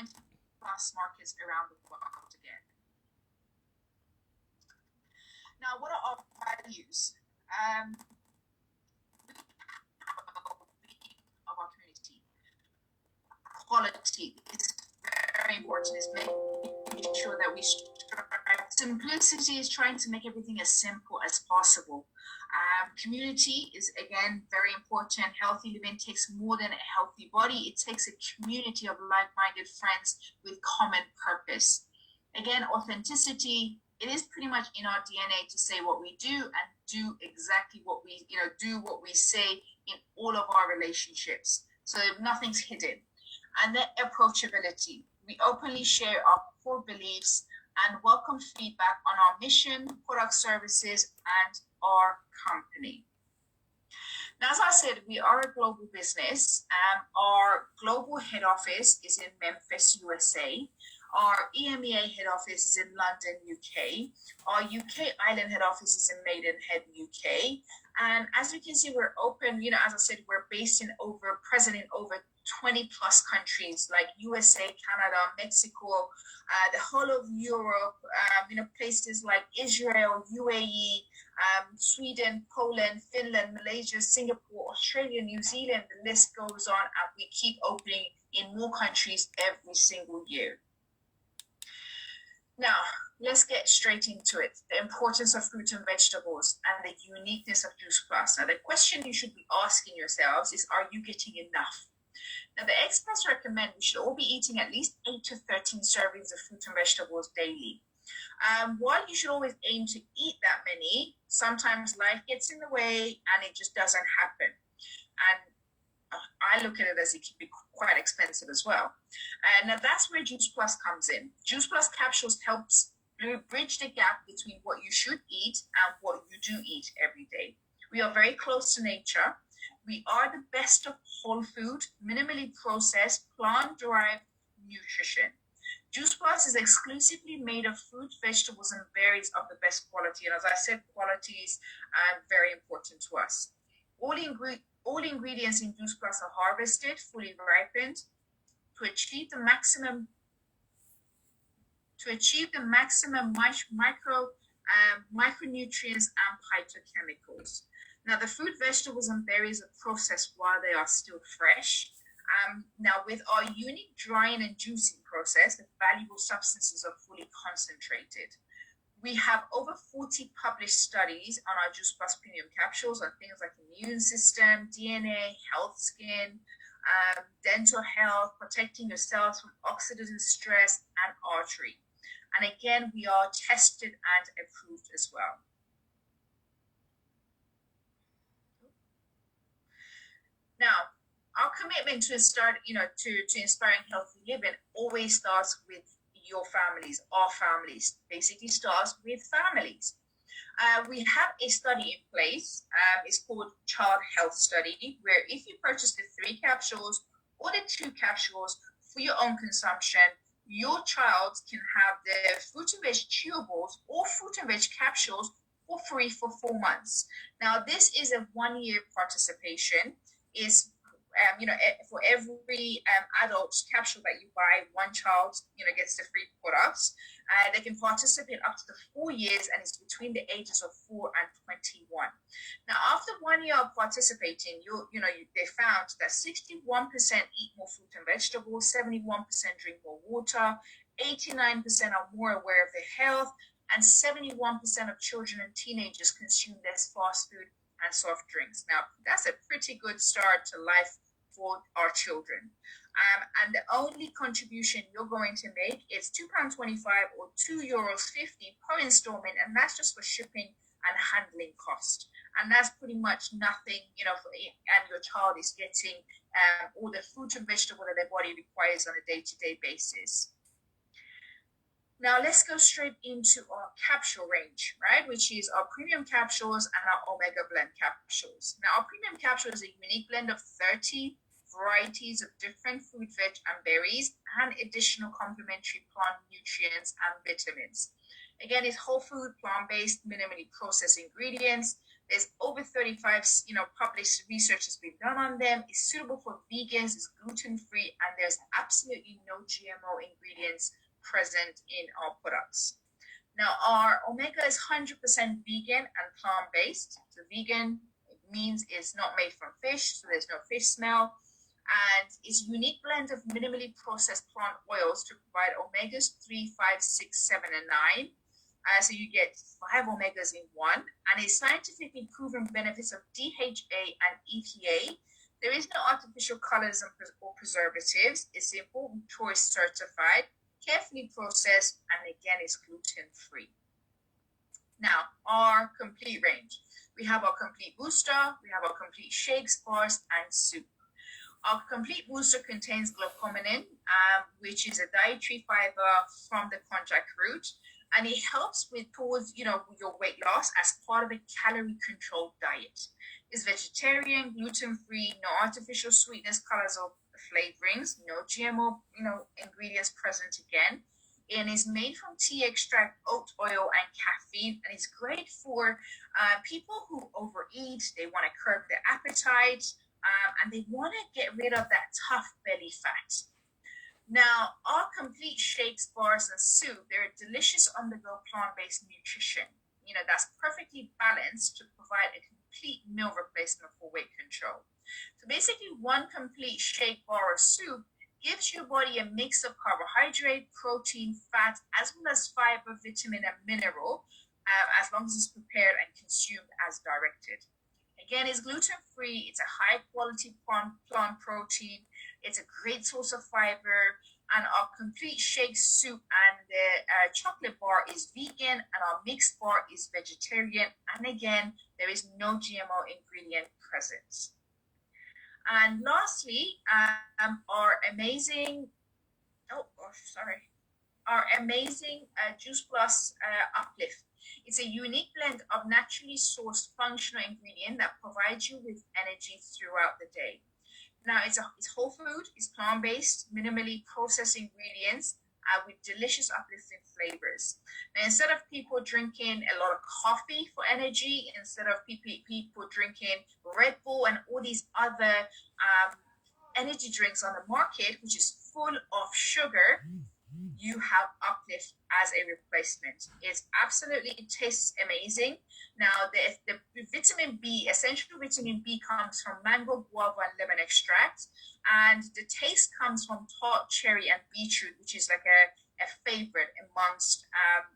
20 plus markets around the world again. Now, what are our values? Of our community. Quality is very important. It's making sure that we strive. Simplicity is trying to make everything as simple as possible. Community is, again, very important. Healthy living takes more than a healthy body. It takes a community of like-minded friends with common purpose. Again, authenticity, it is pretty much in our DNA to say what we do and do exactly what we, do what we say in all of our relationships. So nothing's hidden. And then approachability. We openly share our core beliefs and welcome feedback on our mission, product, services, and our company. Now, as I said, we are a global business. Our global head office is in Memphis, USA. Our EMEA head office is in London, UK. Our UK Ireland head office is in Maidenhead, UK. And as you can see, we're open, as I said, we're present in over 20 plus countries like USA, Canada, Mexico, the whole of Europe, places like Israel, UAE, Sweden, Poland, Finland, Malaysia, Singapore, Australia, New Zealand, the list goes on, and we keep opening in more countries every single year. Now, let's get straight into it. The importance of fruit and vegetables and the uniqueness of Juice Plus. Now, the question you should be asking yourselves is, are you getting enough? Now, the experts recommend we should all be eating at least 8 to 13 servings of fruit and vegetables daily. While you should always aim to eat that many, sometimes life gets in the way and it just doesn't happen. And I look at it as it can be quite expensive as well. And now that's where Juice Plus comes in. Juice Plus capsules helps bridge the gap between what you should eat and what you do eat every day. We are very close to nature. We are the best of whole food, minimally processed, plant-derived nutrition. Juice Plus is exclusively made of fruit, vegetables, and berries of the best quality. And as I said, quality is very important to us. All ingredients in Juice Plus are harvested, fully ripened, to achieve the maximum micronutrients and phytochemicals. Now, the fruit, vegetables, and berries are processed while they are still fresh. Now, with our unique drying and juicing process, the valuable substances are fully concentrated. We have over 40 published studies on our Juice Plus premium capsules on things like immune system, DNA, health skin, dental health, protecting your cells from oxidative stress, and artery. And again, we are tested and approved as well. Now, our commitment to inspiring healthy living always starts with your families, our families, basically starts with families. We have a study in place. It's called Child Health Study, where if you purchase the 3 capsules or the 2 capsules for your own consumption, your child can have the fruit and veg chewables or fruit and veg capsules for free for 4 months. Now, this is a 1-year participation. Is for every adult capsule that you buy, one child gets the free products. They can participate up to 4 years, and it's between the ages of 4 and 21. Now, after 1 year of participating, they found that 61% eat more fruit and vegetables, 71% drink more water, 89% are more aware of their health, and 71% of children and teenagers consume less fast food and soft drinks. Now, that's a pretty good start to life for our children. And the only contribution you're going to make is £2.25 or €2.50 per installment, and that's just for shipping and handling cost. And that's pretty much nothing, and your child is getting all the fruit and vegetable that their body requires on a day-to-day basis. Now, let's go straight into our capsule range, right? Which is our premium capsules and our Omega Blend capsules. Now, our premium capsule is a unique blend of 30 varieties of different fruit, veg, and berries, and additional complementary plant nutrients and vitamins. Again, it's whole food, plant-based, minimally processed ingredients. There's over 35, published research has been done on them. It's suitable for vegans, it's gluten-free, and there's absolutely no GMO ingredients present in our products. Now, our omega is 100% vegan and plant-based. So vegan means it's not made from fish, so there's no fish smell. And it's a unique blend of minimally processed plant oils to provide omegas 3, 5, 6, 7, and 9. So you get 5 omegas in one, and it's scientifically proven benefits of DHA and EPA. There is no artificial colors or preservatives. It's Important Choice certified, carefully processed, and again, it's gluten-free. Now, our complete range. We have our complete booster, we have our complete shakes, bars, and soup. Our complete booster contains glucosamine, which is a dietary fiber from the konjac root, and it helps towards your weight loss as part of a calorie-controlled diet. It's vegetarian, gluten-free, no artificial sweetness, colors, or flavorings, no GMO ingredients present again, and is made from tea extract, oat oil, and caffeine, and it's great for people who overeat. They want to curb their appetite, and they want to get rid of that tough belly fat. Now, our complete shakes, bars, and soup, they're a delicious on-the-go plant-based nutrition. That's perfectly balanced to provide a complete meal replacement for weight control. So basically, one complete shake, bar, or soup gives your body a mix of carbohydrate, protein, fat, as well as fiber, vitamin, and mineral, as long as it's prepared and consumed as directed. Again, it's gluten-free, it's a high-quality plant protein, it's a great source of fiber, and our complete shake, soup, and the chocolate bar is vegan, and our mixed bar is vegetarian, and again, there is no GMO ingredient present. And lastly, our amazing Juice Plus Uplift. It's a unique blend of naturally sourced functional ingredient that provides you with energy throughout the day. Now, it's whole food, it's plant-based, minimally processed ingredients with delicious uplifting flavors. Now, instead of people drinking a lot of coffee for energy, instead of people drinking Red Bull and all these other energy drinks on the market, which is full of sugar, you have Uplift as a replacement. It tastes amazing. Now, the vitamin B, essential vitamin B, comes from mango, guava, and lemon extract, and the taste comes from tart cherry and beetroot, which is like a favorite amongst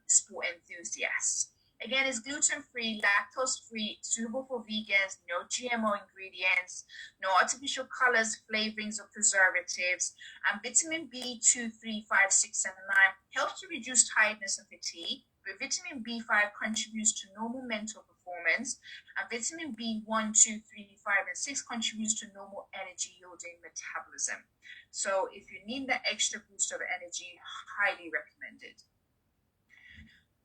sport enthusiasts. Again, it's gluten-free, lactose-free, suitable for vegans, no GMO ingredients, no artificial colors, flavorings, or preservatives. And vitamin B2, 3, 5, 6, and 9 helps to reduce tiredness and fatigue. But vitamin B5 contributes to normal mental performance. And vitamin B1, 2, 3, 5, and 6 contributes to normal energy-yielding metabolism. So if you need that extra boost of energy, highly recommended.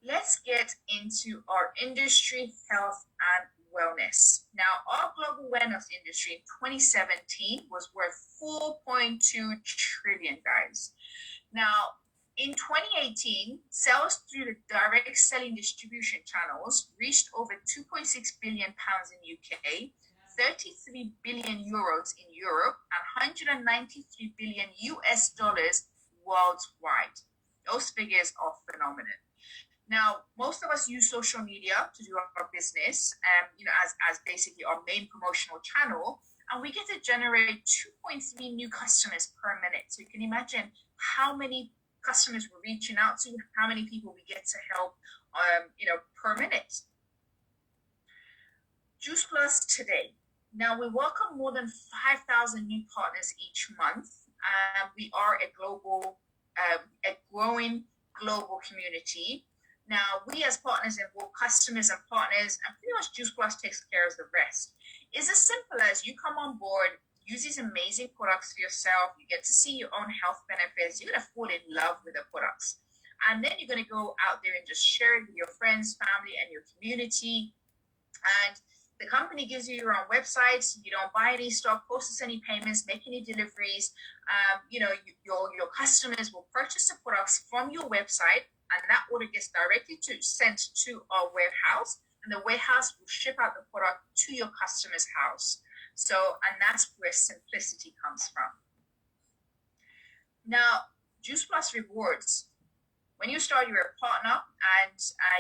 Let's get into our industry, health, and wellness. Now, our global wellness industry in 2017 was worth 4.2 trillion, guys. Now, in 2018, sales through the direct selling distribution channels reached over 2.6 billion pounds in UK, 33 billion euros in Europe, and 193 billion US dollars worldwide. Those figures are phenomenal. Now, most of us use social media to do our business, as basically our main promotional channel, and we get to generate 2.3 new customers per minute. So you can imagine how many customers we're reaching out to, how many people we get to help, per minute. Juice Plus today. Now, we welcome more than 5,000 new partners each month. We are a growing global community. Now, we as partners involve customers and partners, and pretty much Juice Plus takes care of the rest. It's as simple as you come on board, use these amazing products for yourself, you get to see your own health benefits, you're going to fall in love with the products. And then you're going to go out there and just share it with your friends, family, and your community. And the company gives you your own websites. You don't buy any stock, process any payments, make any deliveries. Your customers will purchase the products from your website, and that order gets sent to our warehouse, and the warehouse will ship out the product to your customer's house. So, and that's where simplicity comes from. Now, Juice Plus Rewards. When you start, you're a partner, and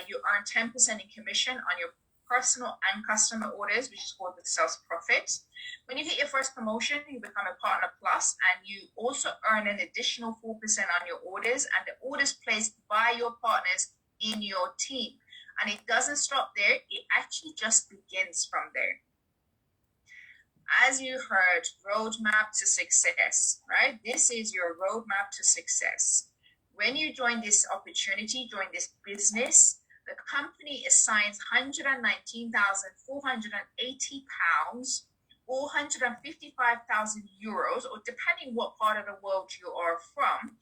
you earn 10% in commission on your personal and customer orders, which is called the sales profit. When you hit your first promotion, you become a partner plus, and you also earn an additional 4% on your orders, and the orders placed by your partners in your team. And it doesn't stop there, it actually just begins from there. As you heard, roadmap to success, right? This is your roadmap to success. When you join this opportunity, join this business, the company assigns 119,480 pounds or 155,000 euros, or depending what part of the world you are from,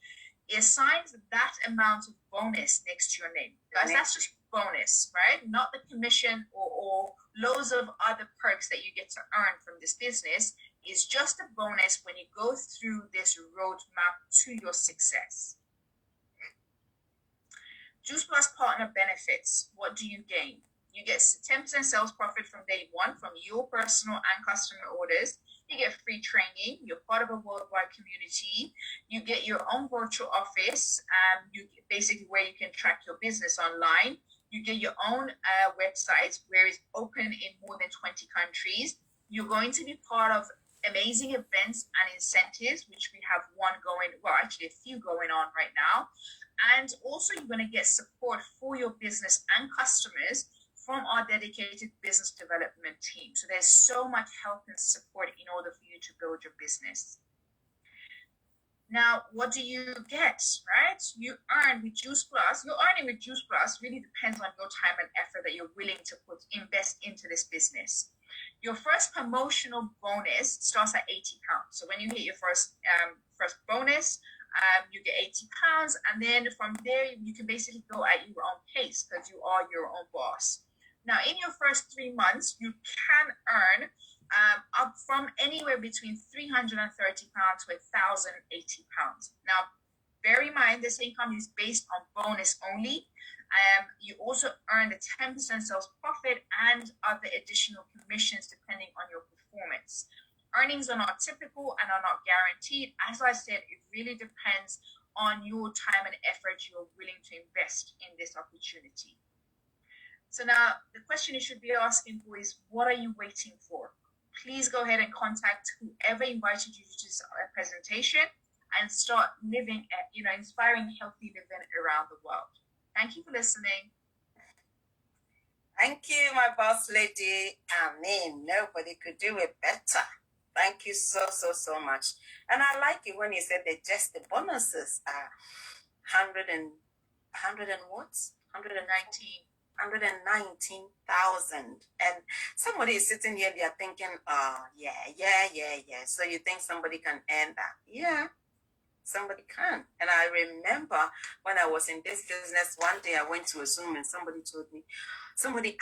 it assigns that amount of bonus next to your name. Guys, that's just bonus, right? Not the commission or loads of other perks that you get to earn from this business. Is just a bonus when you go through this roadmap to your success. Juice Plus partner benefits. What do you gain? You get 10% sales profit from day one from your personal and customer orders. You get free training. You're part of a worldwide community. You get your own virtual office. You basically where you can track your business online. You get your own website where it's open in more than 20 countries. You're going to be part of amazing events and incentives, which we have one going, well, actually a few going on right now. And also you're going to get support for your business and customers from our dedicated business development team. So there's so much help and support in order for you to build your business. Now, what do you get, right? You earn with Juice Plus. Your earning with Juice Plus really depends on your time and effort that you're willing to invest into this business. Your first promotional bonus starts at £80. So when you hit your first bonus, you get £80, and then from there you can basically go at your own pace because you are your own boss. Now, in your first 3 months, you can earn up from anywhere between £330 to £1,080. Now, bear in mind this income is based on bonus only. You also earn the 10% sales profit and other additional commissions depending on your performance. Earnings are not typical and are not guaranteed. As I said, it really depends on your time and effort you're willing to invest in this opportunity. So now the question you should be asking for is, what are you waiting for? Please go ahead and contact whoever invited you to this presentation and start living, inspiring healthy living around the world. Thank you for listening. Thank you, my boss lady. I mean, nobody could do it better. Thank you so much. And I like it when you said that just the bonuses are 119,000. And somebody is sitting here, they are thinking, yeah. So you think somebody can earn that? Yeah, somebody can. And I remember when I was in this business, one day I went to a Zoom and somebody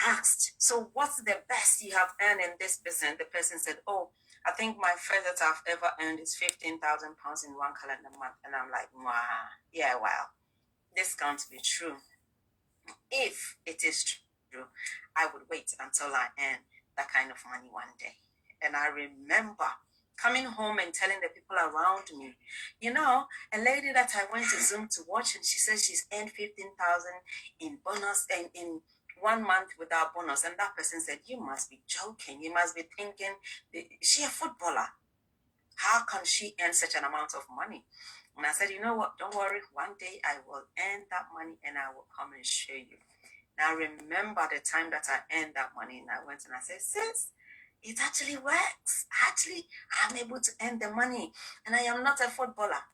asked, so what's the best you have earned in this business? The person said, oh, I think my furthest I've ever earned is £15,000 in one calendar month. And I'm like, wow, yeah, well, this can't be true. If it is true, I would wait until I earn that kind of money one day. And I remember coming home and telling the people around me, a lady that I went to Zoom to watch, and she says she's earned 15,000 in bonus and in 1 month without bonus. And that person said, you must be joking. You must be thinking, is she a footballer? How can she earn such an amount of money? And I said, you know what? Don't worry. One day I will earn that money and I will come and show you. Now, remember the time that I earned that money, and I went and I said, sis, it actually works. Actually, I'm able to earn the money, and I am not a footballer.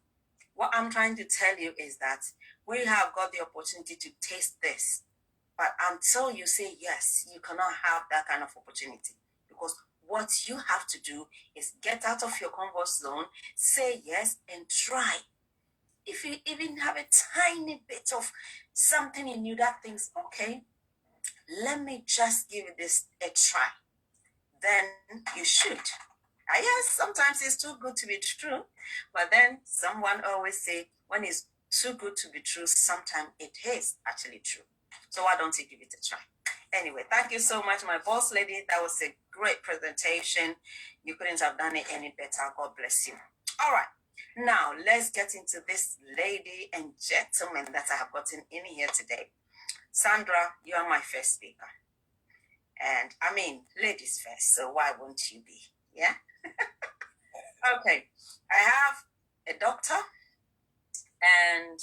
What I'm trying to tell you is that we have got the opportunity to taste this. But until you say yes, you cannot have that kind of opportunity, because what you have to do is get out of your comfort zone, say yes, and try. If you even have a tiny bit of something in you that thinks, okay, let me just give this a try, then you should. Yes, sometimes it's too good to be true, but then someone always say, when it's too good to be true, sometimes it is actually true. So why don't you give it a try? Anyway, thank you so much, my boss lady. That was a great presentation. You couldn't have done it any better. God bless you. All right. Now, let's get into this lady and gentleman that I have gotten in here today. Sandra, you are my first speaker. And I mean, ladies first, so why won't you be? Yeah? Okay. I have a doctor and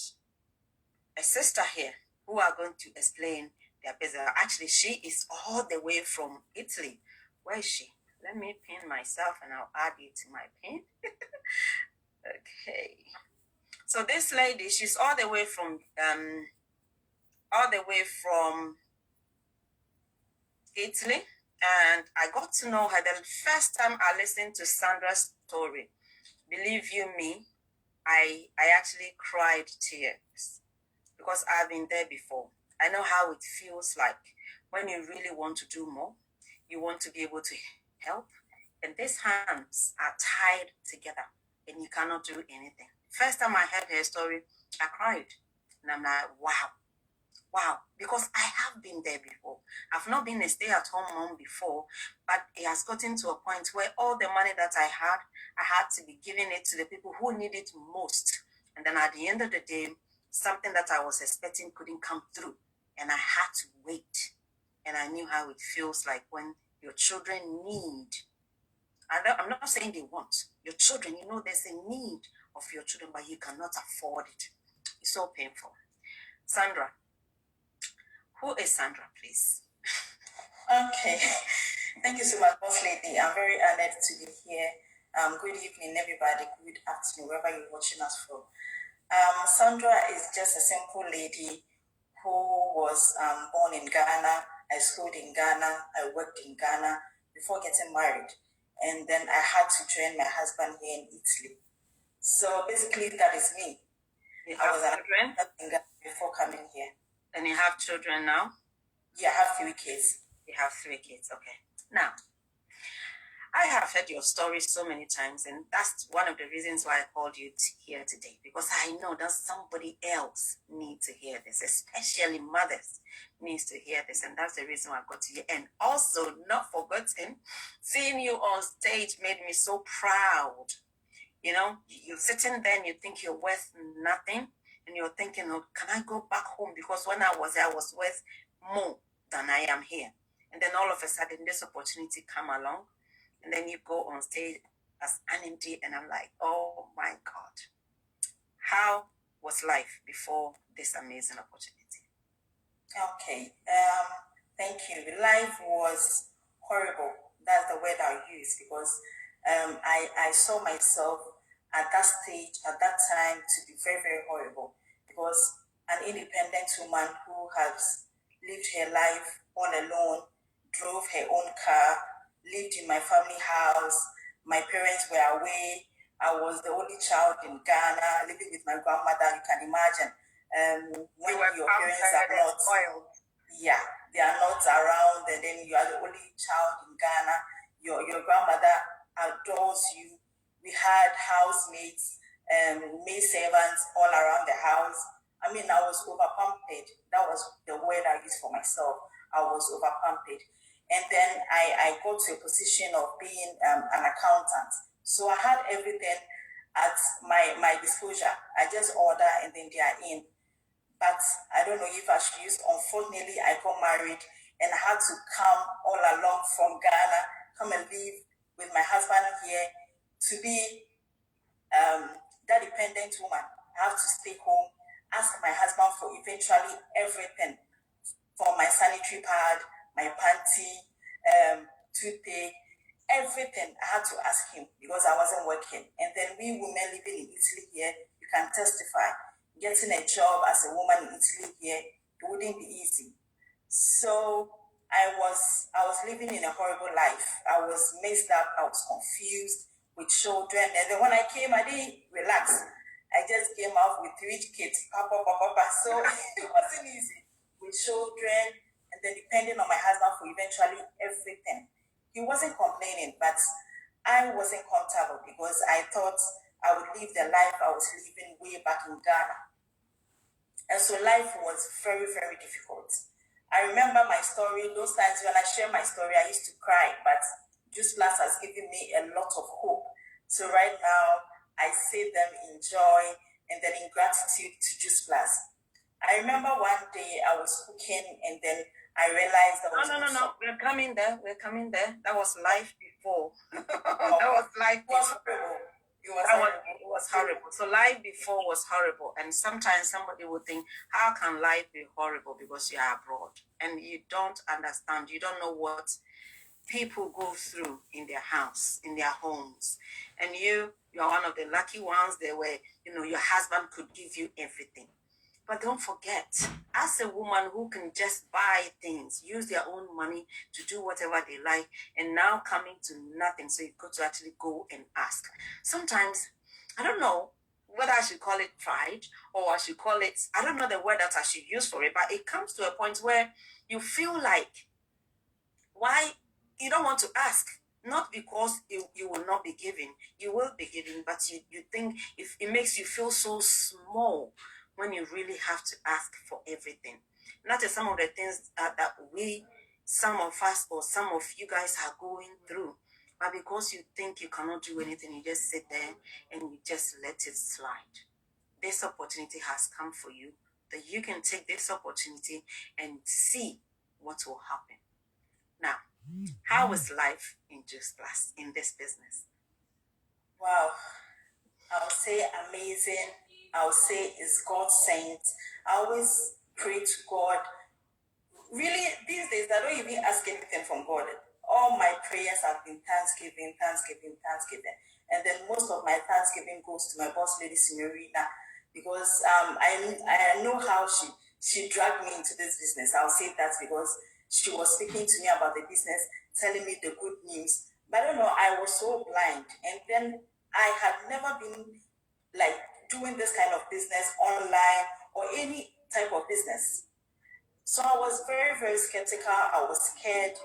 a sister here who are going to explain their business. Actually, she is all the way from Italy. Where is she? Let me pin myself and I'll add you to my pin. Okay. So this lady, she's all the way from Italy, and I got to know her the first time I listened to Sandra's story. Believe you me, I actually cried tears because I've been there before. I know how it feels like when you really want to do more, you want to be able to help, and these hands are tied together and you cannot do anything. First time I heard her story, I cried. And I'm like, wow, because I have been there before. I've not been a stay-at-home mom before, but it has gotten to a point where all the money that I had to be giving it to the people who need it most. And then at the end of the day, something that I was expecting couldn't come through. And I had to wait. And I knew how it feels like when your children need. I'm not saying they want. Your children, you know there's a need of your children, but you cannot afford it. It's so painful. Sandra. Who is Sandra, please? Okay. Thank you so much, boss lady. I'm very honored to be here. Good evening, everybody. Good afternoon, wherever you're watching us from. Sandra is just a simple lady who was born in Ghana. I schooled in Ghana. I worked in Ghana before getting married. And then I had to join my husband here in Italy. So basically, that is me. I was children in Ghana before coming here. And you have children now? Yeah, I have 3 kids. You have 3 kids, okay. Now, I have heard your story so many times, and that's one of the reasons why I called you here today, because I know that somebody else needs to hear this, especially mothers needs to hear this, and that's the reason why I got to you. And also, not forgotten, seeing you on stage made me so proud. You know, you're sitting there and you think you're worth nothing, and you're thinking, oh, can I go back home? Because when I was there, I was worth more than I am here. And then all of a sudden, this opportunity come along, and then you go on stage as an MD, and I'm like, oh my God. How was life before this amazing opportunity? Okay, thank you. Life was horrible. That's the word I use, because I saw myself at that stage, at that time, to be very, very horrible, because an independent woman who has lived her life all alone, drove her own car, lived in my family house, my parents were away, I was the only child in Ghana, living with my grandmother. You can imagine when your parents are not spoiled. Yeah, they are not around, and then you are the only child in Ghana. Your grandmother adores you. We had housemates, maid servants all around the house. I mean, I was overpampered. That was the word I used for myself. I was overpampered. And then I got to a position of being an accountant. So I had everything at my disposal. I just order and then they are in. But I don't know if I should use. Unfortunately, I got married and I had to come all along from Ghana, come and live with my husband here to be that dependent woman. I have to stay home, ask my husband for eventually everything, for my sanitary pad, my panty, toothpaste, everything. I had to ask him because I wasn't working. And then we women living in Italy here, you can testify, getting a job as a woman in Italy here, it wouldn't be easy. So I was living in a horrible life. I was messed up. I was confused with children. And then when I came, I didn't relax. I just came out with 3 kids. So it wasn't easy with children, and then depending on my husband for eventually everything. He wasn't complaining, but I wasn't comfortable because I thought I would live the life I was living way back in Ghana. And so life was very, very difficult. I remember my story, those times when I share my story, I used to cry, but Juice Plus has given me a lot of hope. So right now, I say them in joy and then in gratitude to Juice Plus. I remember one day I was cooking and then I realized that No. We're coming there. That was life before. That was life before. It was horrible. So life before was horrible. And sometimes somebody would think, how can life be horrible because you are abroad? And you don't understand. You don't know what people go through in their house, in their homes. And you're one of the lucky ones. They were, your husband could give you everything. But don't forget, as a woman who can just buy things, use their own money to do whatever they like, and now coming to nothing, so you've got to actually go and ask. Sometimes, I don't know whether I should call it pride or I should call it, I don't know the word that I should use for it, but it comes to a point where you feel like, why you don't want to ask? Not because you will not be given, you will be given, but you think if it makes you feel so small when you really have to ask for everything. And that is some of the things that some of us or some of you guys are going through. But because you think you cannot do anything, you just sit there and you just let it slide. This opportunity has come for you, that you can take this opportunity and see what will happen. Now, how is life in Juice Plus in this business? Wow, I'll say amazing. I'll say it's God sent. I always pray to God. Really, these days I don't even ask anything from God. All my prayers have been thanksgiving. And then most of my thanksgiving goes to my boss lady, Signorina, because I know how she dragged me into this business. I'll say that because she was speaking to me about the business, telling me the good news. But I don't know, I was so blind. And then I had never been like doing this kind of business online or any type of business. So I was very, very skeptical. I was scared.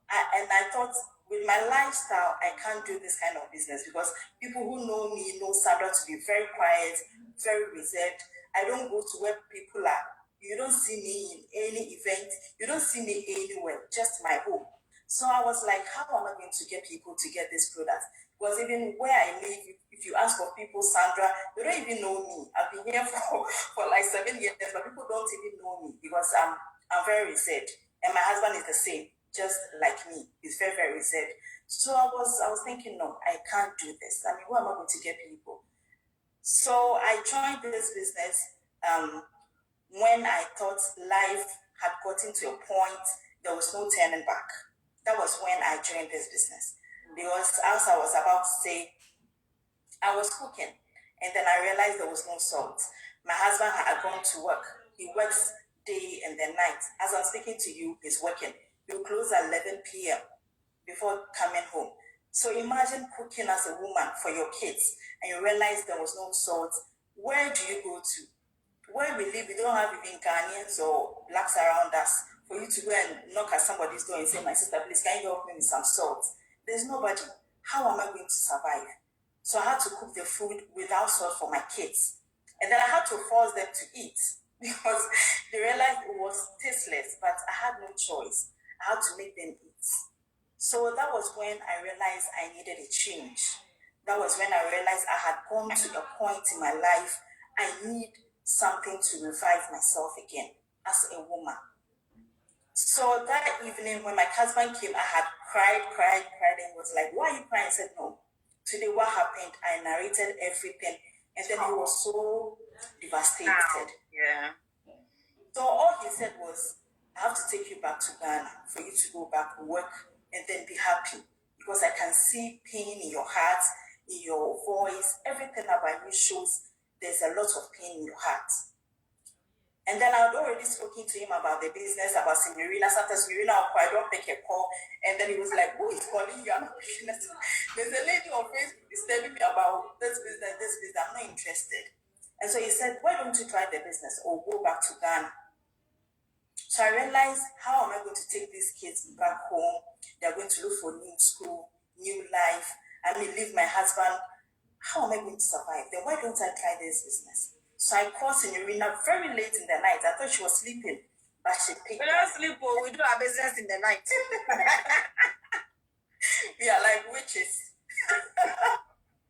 And I thought, with my lifestyle, I can't do this kind of business because people who know me know Sandra to be very quiet, very reserved. I don't go to where people are. You don't see me in any event. You don't see me anywhere, just my home. So I was like, how am I going to get people to get this product? Because even where I live, if you ask for people, Sandra, they don't even know me. I've been here for like 7 years, but people don't even know me because I'm very reserved. And my husband is the same, just like me. He's very, very reserved. So I was thinking, no, I can't do this. I mean, where am I going to get people? So I joined this business when I thought life had gotten to a point there was no turning back. That was when I joined this business. Because as I was about to say, I was cooking and then I realized there was no salt. My husband had gone to work. He works day and then night. As I'm speaking to you, he's working. He'll close at 11 p.m. before coming home. So imagine cooking as a woman for your kids and you realize there was no salt. Where do you go to? Where we live, we don't have even Ghanaians or blacks around us for you to go and knock at somebody's door and say, my sister, please, can you help me with some salt? There's nobody. How am I going to survive? So I had to cook the food without salt for my kids. And then I had to force them to eat because they realized it was tasteless, but I had no choice. I had to make them eat. So that was when I realized I needed a change. That was when I realized I had gone to a point in my life I need something to revive myself again as a woman. So that evening when my husband came, I had cried, and was like, why are you crying? I said, no. Today what happened, I narrated everything. And then he was so devastated. Yeah. So all he said was, I have to take you back to Ghana for you to go back, work, and then be happy. Because I can see pain in your heart, in your voice. Everything about you shows there's a lot of pain in your heart. And then I had already spoken to him about the business, about Signorina. Sometimes Signorina, I don't pick a call. And then he was like, who is calling you? I'm not picking it. There's a lady on Facebook is telling me about this business. I'm not interested. And so he said, why don't you try the business or go back to Ghana? So I realized, how am I going to take these kids back home? They're going to look for new school, new life. I may leave my husband. How am I going to survive? Then why don't I try this business? So I called Signorina very late in the night. I thought she was sleeping, but she picked We don't sleep, or we do our business in the night. We are like witches.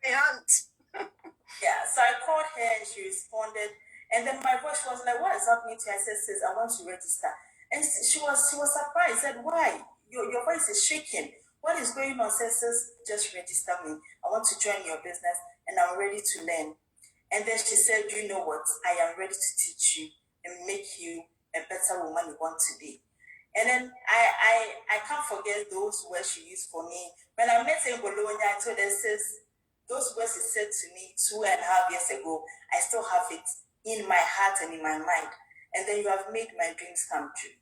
We hunt. Yeah, so I called her and she responded. And then my voice was like, what is happening to you? I said, sis, I want to register. And she was surprised. Said, why? Your voice is shaking. What is going on? Said, sis, just register me. I want to join your business and I'm ready to learn. And then she said, you know what? I am ready to teach you and make you a better woman you want to be. And then I can't forget those words she used for me. When I met her in Bologna, I told her, sis, those words she said to me 2.5 years ago, I still have it in my heart and in my mind. And then you have made my dreams come true.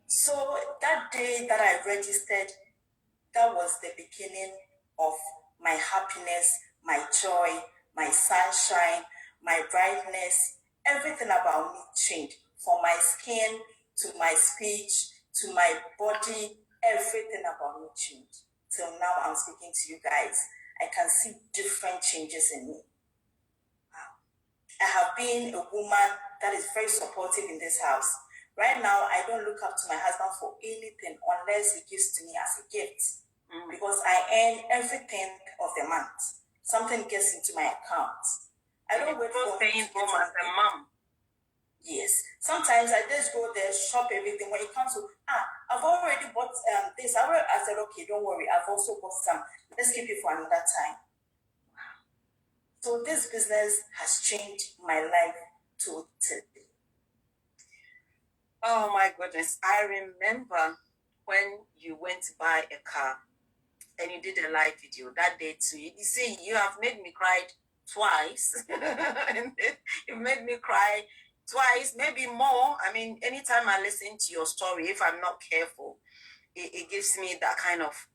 So that day that I registered, that was the beginning of my happiness, my joy, my sunshine, my brightness. Everything about me changed. From my skin to my speech to my body, everything about me changed. Till now I'm speaking to you guys, I can see different changes in me. I have been a woman that is very supportive in this house. Right now, I don't look up to my husband for anything unless he gives to me as a gift. Because I earn everything of the month. Something gets into my account. I don't wait for paying home as a mom. Yes. Sometimes I just go there, shop everything. When it comes to, I've already bought this. I said, okay, don't worry. I've also bought some. Let's keep it for another time. So this business has changed my life totally. Oh my goodness. I remember when you went to buy a car and you did a live video that day too. You see, you have made me cry twice. You made me cry twice, maybe more. I mean, anytime I listen to your story, if I'm not careful, it gives me that kind of,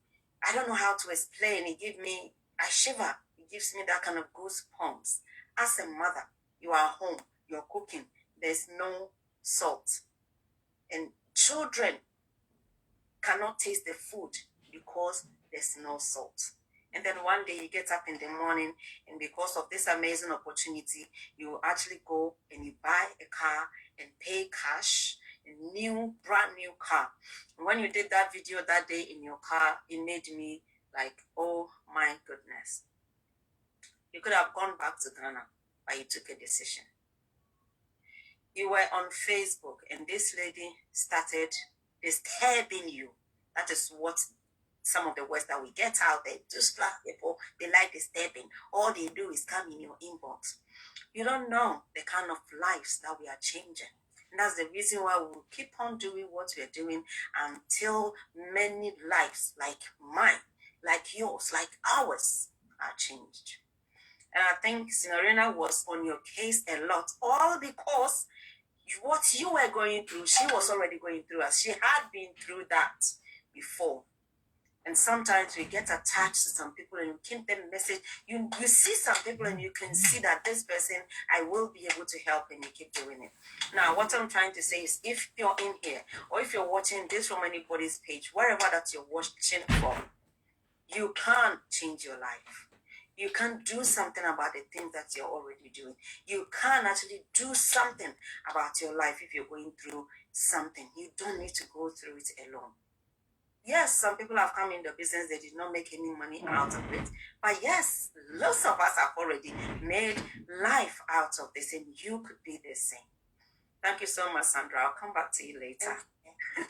I don't know how to explain. I shiver. It gives me that kind of goosebumps. As a mother, you are home, you're cooking, there's no salt. And children cannot taste the food because there's no salt. And then one day you get up in the morning, and because of this amazing opportunity, you actually go and you buy a car and pay cash, a brand new car. And when you did that video that day in your car, it made me like, oh my goodness. You could have gone back to Ghana, but you took a decision. You were on Facebook, and this lady started disturbing you. That is what some of the words that we get out there. Just black people, they like disturbing. All they do is come in your inbox. You don't know the kind of lives that we are changing. And that's the reason why we will keep on doing what we're doing until many lives like mine, like yours, like ours are changed. And I think Signorina was on your case a lot, all because what you were going through, she was already going through, as she had been through that before. And sometimes we get attached to some people and you keep them message. You see some people and you can see that this person, I will be able to help, and you keep doing it. Now, what I'm trying to say is, if you're in here or if you're watching this from anybody's page, wherever that you're watching from, you can't change your life. You can't do something about the things that you're already doing. You can't actually do something about your life if you're going through something. You don't need to go through it alone. Yes, some people have come in the business, they did not make any money out of it. But yes, lots of us have already made life out of this, and you could be the same. Thank you so much, Sandra. I'll come back to you later.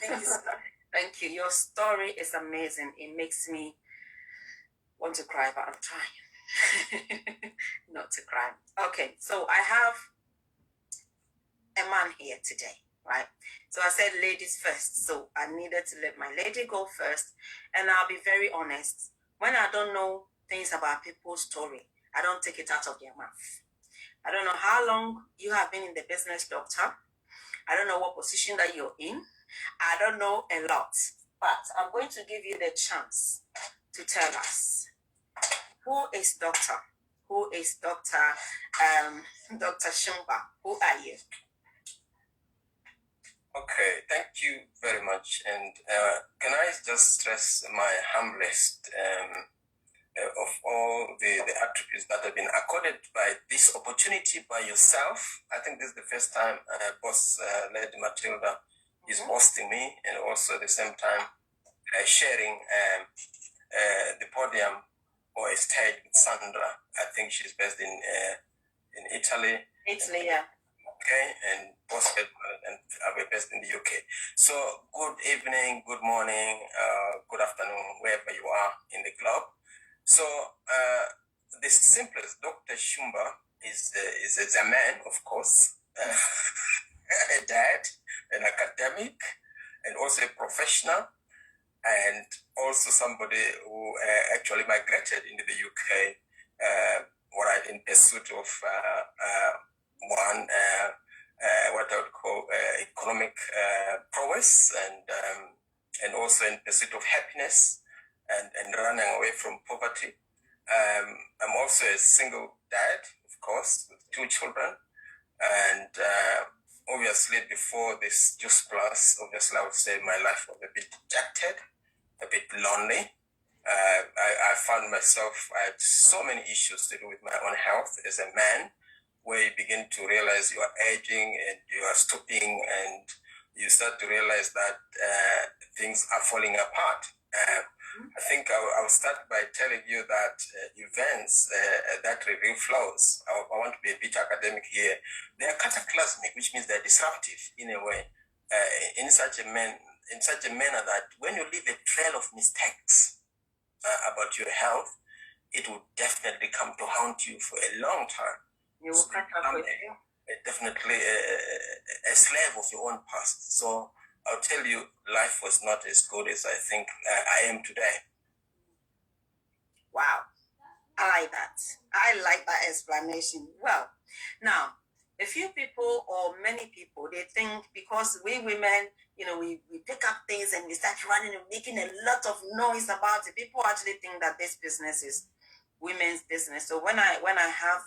Thank you so much. Thank you. Your story is amazing. It makes me want to cry, but I'm trying not to cry. Okay, so I have a man here today, right? So I said ladies first, so I needed to let my lady go first. And I'll be very honest, when I don't know things about people's story, I don't take it out of their mouth. I don't know how long you have been in the business, doctor. I don't know what position that you're in. I don't know a lot, but I'm going to give you the chance to tell us, who is Doctor? Who is Dr. Shumba? Who are you? Okay, thank you very much. And can I just stress my humblest of all the attributes that have been accorded by this opportunity by yourself. I think this is the first time Boss Lady Matilda is hosting me, and also at the same time sharing the podium or a stage with Sandra. I think she's based in Italy. Italy, yeah. Okay, and Boss and we're based in the UK. So good evening, good morning, good afternoon, wherever you are in the globe. So the simplest, Dr. Shumba is a man, of course, a dad, an academic, and also a professional, and also somebody who actually migrated into the UK in pursuit of what I would call economic prowess, and also in pursuit of happiness and running away from poverty. I'm also a single dad, of course, with 2 children. And obviously, before this Juice Plus, obviously, I would say my life was a bit dejected, a bit lonely. I found myself, I had so many issues to do with my own health as a man, where you begin to realize you are aging and you are stooping, and you start to realize that things are falling apart. I think I'll start by telling you that events that reveal flaws, I want to be a bit academic here, they are cataclysmic, which means they're disruptive in a way, in such a manner that when you leave a trail of mistakes about your health, it will definitely come to haunt you for a long time. You will catch up with you. Definitely a slave of your own past. So I'll tell you, life was not as good as I think I am today. Wow. I like that. I like that explanation. Well, now, a few people or many people, they think because we women, we pick up things and we start running and making a lot of noise about it. People actually think that this business is women's business. So when I have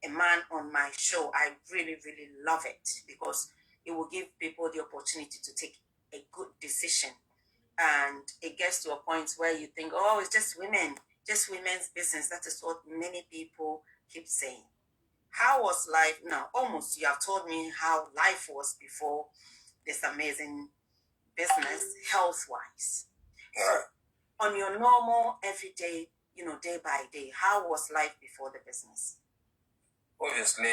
a man on my show, I really, really love it, because it will give people the opportunity to take a good decision. And it gets to a point where you think, oh, it's just women, just women's business. That is what many people keep saying. How was life? Now, almost you have told me how life was before this amazing business, health-wise. So on your normal, everyday, day by day, how was life before the business? Obviously,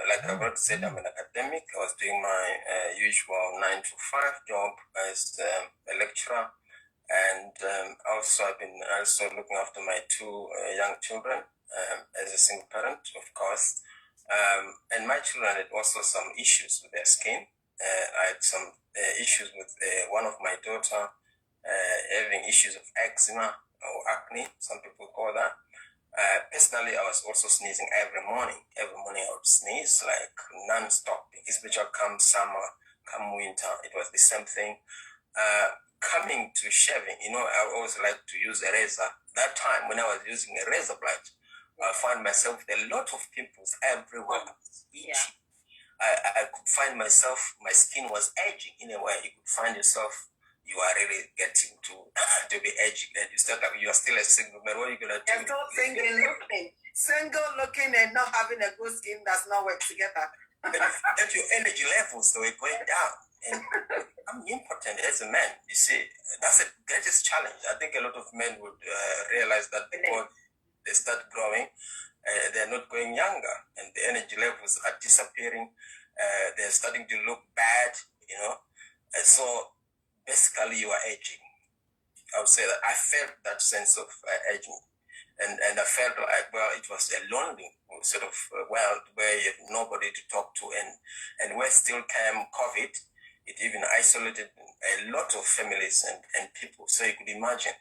like I've already said, I'm an academic. I was doing my usual 9 to 5 job as a lecturer. And also, I've been also looking after my 2 young children as a single parent, of course. And my children had also some issues with their skin. I had some issues with one of my daughter having issues of eczema or acne, some people call that. Personally, I was also sneezing every morning. Every morning I would sneeze like non-stop, especially come summer, come winter. It was the same thing. Coming to shaving, I always like to use a razor. That time when I was using a razor blade, I found myself with a lot of pimples everywhere. Yeah. I could find myself, my skin was aging in a way. You could find yourself, you are really getting to be aging, and you start like you are still a single man. What are you gonna do? You're not single looking and not having a good skin does not work together. That your energy levels were going down, and I'm impotent as a man. You see, that's the greatest challenge. I think a lot of men would realize that before they start growing, they're not going younger, and the energy levels are disappearing. They're starting to look bad, and so basically you are aging. I would say that I felt that sense of aging, and I felt like, well, it was a lonely sort of world where you have nobody to talk to, and where still came COVID. It even isolated a lot of families and people. So you could imagine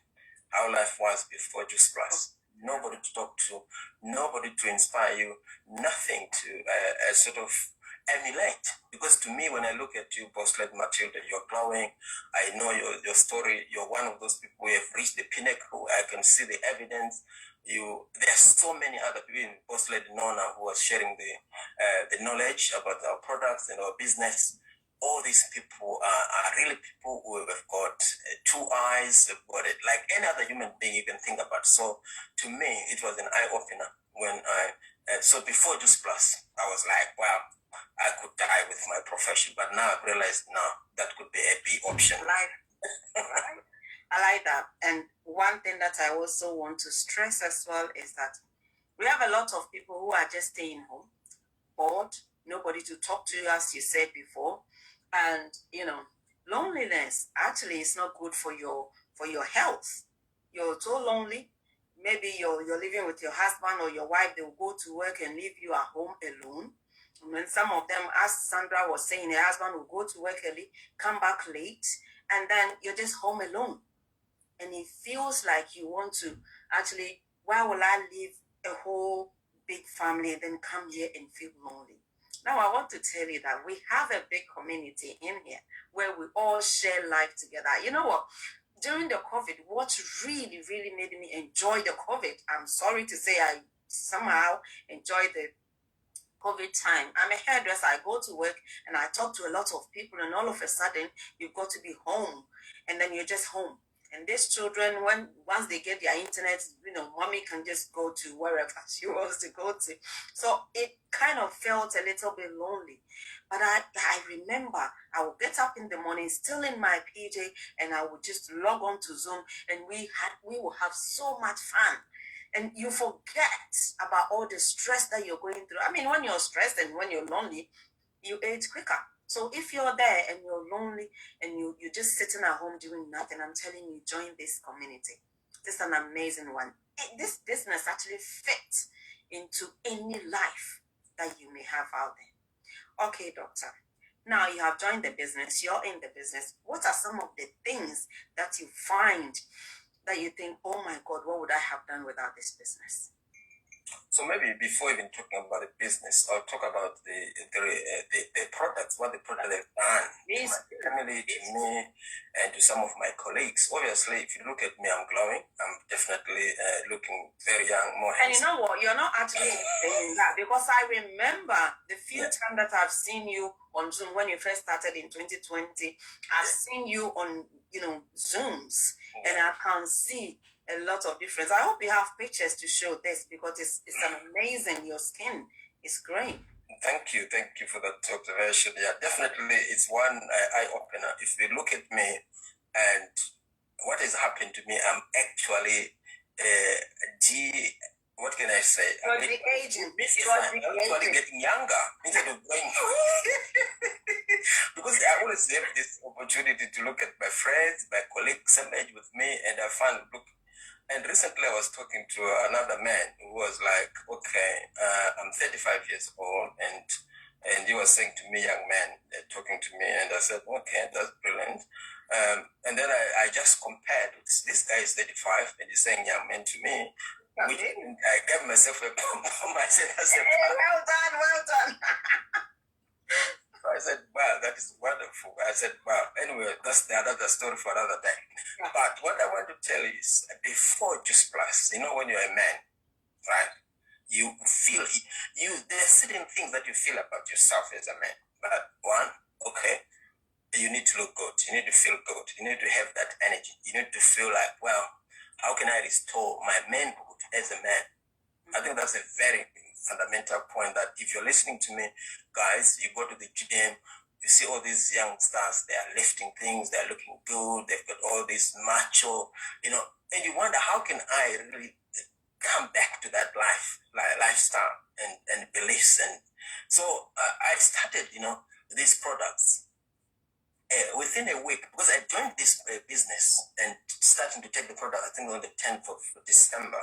how life was before Juice Plus. Nobody to talk to, nobody to inspire you, nothing to sort of emulate. Because to me, when I look at you, Boss Lady Matilda, you're glowing. I know your story. You're one of those people who have reached the pinnacle. I can see the evidence. There's so many other people, Boss Lady Nona, who was sharing the knowledge about our products and our business. all these people are really people who have got two eyes, have got it like any other human being you can think about. So to me, it was an eye opener when so before Juice Plus, I was like, wow, I could die with my profession, but now I've realized, no, that could be a B option. Right. I like that. And one thing that I also want to stress as well is that we have a lot of people who are just staying home, bored, nobody to talk to, as you said before. And, loneliness actually is not good for your health. You're so lonely. Maybe you're living with your husband or your wife, they will go to work and leave you at home alone. And then some of them, as Sandra was saying, her husband will go to work early, come back late, and then you're just home alone. And it feels like you want to actually, why will I leave a whole big family and then come here and feel lonely? Now, I want to tell you that we have a big community in here where we all share life together. You know what? During the COVID, what really, really made me enjoy the COVID, I'm sorry to say I somehow enjoyed the COVID time. I'm a hairdresser. I go to work and I talk to a lot of people, and all of a sudden you've got to be home, and then you're just home. And these children, once they get their internet, mommy can just go to wherever she wants to go to. So it kind of felt a little bit lonely. But I remember I would get up in the morning, still in my PJ, and I would just log on to Zoom, and we will have so much fun. And you forget about all the stress that you're going through. I mean, when you're stressed and when you're lonely, you age quicker. So if you're there and you're lonely and you're just sitting at home doing nothing, I'm telling you, join this community. This is an amazing one. This business actually fits into any life that you may have out there. Okay, doctor. Now you have joined the business, you're in the business. What are some of the things that you find that you think, oh my God, what would I have done without this business? So maybe before even talking about the business, I'll talk about the products, what the product has done to my family, to me, and to some of my colleagues. Obviously, if you look at me, I'm glowing. I'm definitely looking very young, more handsome. And you know what? You're not actually saying that, because I remember the few times that I've seen you on Zoom when you first started in 2020. I've seen you on, Zooms, and I can see a lot of difference. I hope you have pictures to show this, because it's amazing. Your skin is great. Thank you for that observation. Yeah, definitely, it's one eye opener. If you look at me and what has happened to me, I'm actually what can I say? I'm actually getting younger instead of going. Because I always have this opportunity to look at my friends, my colleagues, same age with me, and I find, look. And recently I was talking to another man who was like, okay, I'm 35 years old, and he was saying to me, young man, talking to me, and I said, okay, that's brilliant. And then I just compared, this guy is 35, and he's saying young man to me, which I gave myself a pump. I said, well done. So I said, wow, that is wonderful. I said, wow, anyway, that's another story for another day. Yeah. But what I want to tell you is, before Juice Plus, when you're a man, right, you feel, there are certain things that you feel about yourself as a man. But one, okay, you need to look good. You need to feel good. You need to have that energy. You need to feel like, well, how can I restore my manhood as a man? I think that's a very fundamental point, that if you're listening to me, guys, you go to the gym, you see all these young stars, they are lifting things, they're looking good, they've got all this macho, and you wonder, how can I really come back to that lifestyle and beliefs? And so I started, these products. Within a week, because I joined this business and starting to take the product, I think on the 10th of December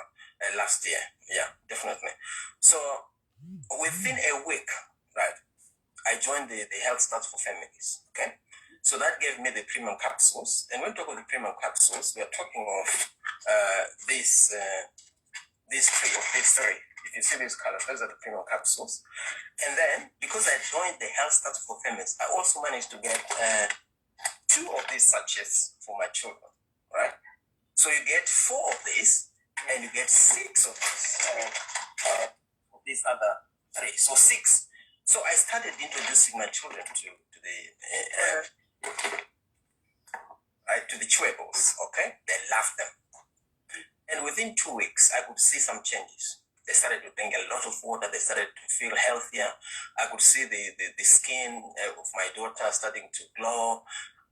last year. Yeah, definitely. So within a week, right, I joined the Health Starts for Families. Okay, so that gave me the premium capsules. And when we talk about the premium capsules, we are talking of these three. If you see these colors, those are the premium capsules. And then, because I joined the Health Starts for Families, I also managed to get 2 of these sachets for my children, right? So you get 4 of these, and you get 6 of these other 3. So 6. So I started introducing my children to the chewables. Okay, they loved them, and within 2 weeks, I could see some changes. They started to drink a lot of water. They started to feel healthier. I could see the skin of my daughter starting to glow.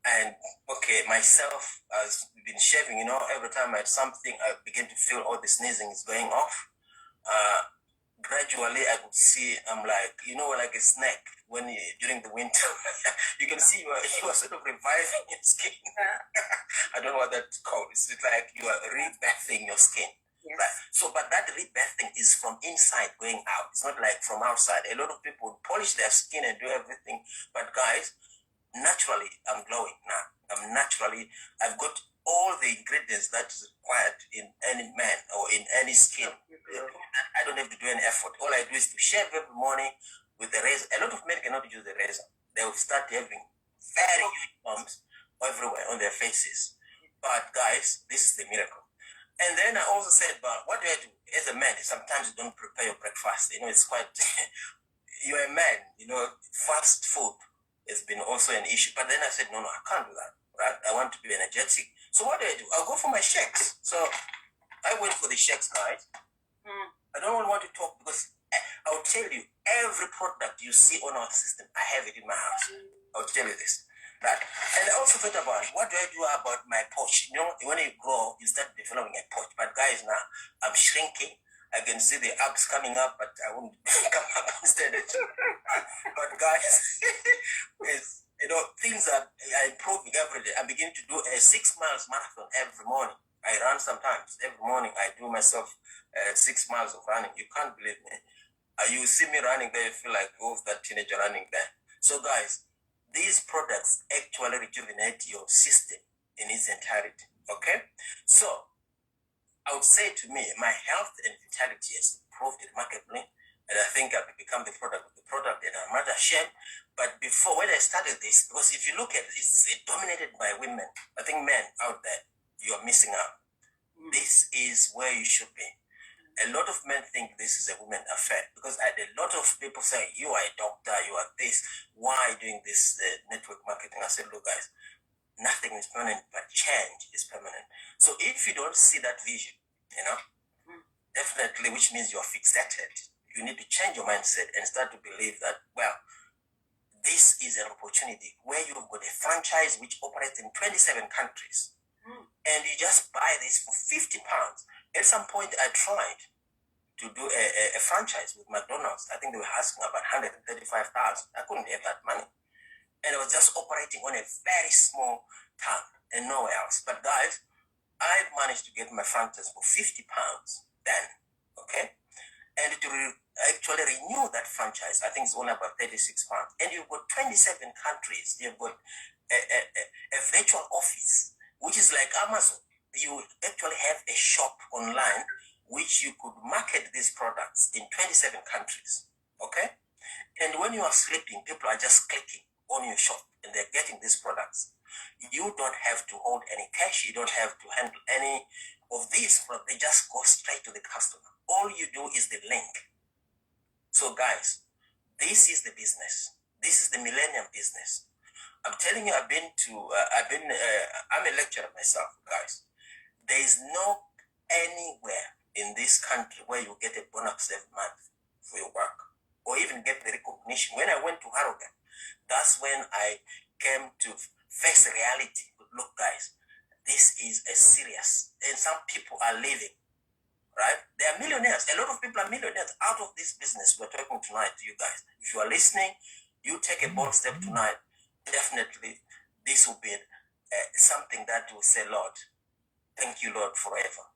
And okay, myself, has been shaving, every time I had something, I began to feel all the sneezing is going off. Gradually, I could see, I'm like, like a snake when during the winter, you can see you are sort of reviving your skin. I don't know what that's called. It's like you are rebirthing your skin. Yes. Right. So, but that rebirthing is from inside going out. It's not like from outside. A lot of people would polish their skin and do everything. But guys, naturally, I'm glowing now. I've got all the ingredients that is required in any man or in any skin. I don't have to do any effort. All I do is to shave every morning with the razor. A lot of men cannot use the razor. They will start having very huge bumps everywhere on their faces. But guys, this is the miracle. And then I also said, but what do I do? As a man, sometimes you don't prepare your breakfast. It's quite, you're a man, fast food has been also an issue. But then I said, no, I can't do that, right? I want to be energetic. So what do? I'll go for my shakes. So I went for the shakes, guys. I don't want to talk because I'll tell you, every product you see on our system, I have it in my house. I'll tell you this. Right. And I also thought about what do I do about my pouch? When you grow, you start developing a pouch. But guys, now I'm shrinking. I can see the abs coming up, but I won't come up instead. But guys, things are improving every day. I'm beginning to do a 6 miles marathon every morning. I run sometimes. Every morning I do myself 6 miles of running. You can't believe me. You see me running there, you feel like, that teenager running there. So guys, these products actually rejuvenate your system in its entirety. Okay? So, I would say to me, my health and vitality has improved remarkably. And I think I've become the product of the product, and I'm not ashamed. But before, when I started this, because if you look at it, it's dominated by women. I think men out there, you are missing out. This is where you should be. A lot of men think this is a women affair because I had a lot of people say, you are a doctor, you are this, why doing this network marketing? I said, look guys, nothing is permanent, but change is permanent. So if you don't see that vision, definitely, which means you're fixated, you need to change your mindset and start to believe that, well, this is an opportunity where you've got a franchise which operates in 27 countries. And you just buy this for £50. At some point, I tried to do a franchise with McDonald's. I think they were asking about $135,000. I couldn't have that money. And I was just operating on a very small town and nowhere else. But guys, I managed to get my franchise for £50 then, okay? And to actually renew that franchise, I think it's only about £36. And you've got 27 countries. You've got a virtual office, which is like Amazon. You actually have a shop online which you could market these products in 27 countries, okay? And when you are sleeping, people are just clicking on your shop and they're getting these products. You don't have to hold any cash. You don't have to handle any of these products. They just go straight to the customer. All you do is the link. So guys, this is the business. This is the millennium business. I'm telling you, I'm a lecturer myself, guys. There is no anywhere in this country where you get a bonus every month for your work or even get the recognition. When I went to Harrogate, that's when I came to face reality. Look, guys, this is a serious, and some people are living, right? They are millionaires. A lot of people are millionaires out of this business we're talking tonight to you guys. If you are listening, you take a bold step tonight. Definitely, this will be something that will say, Lord, thank you, Lord, forever.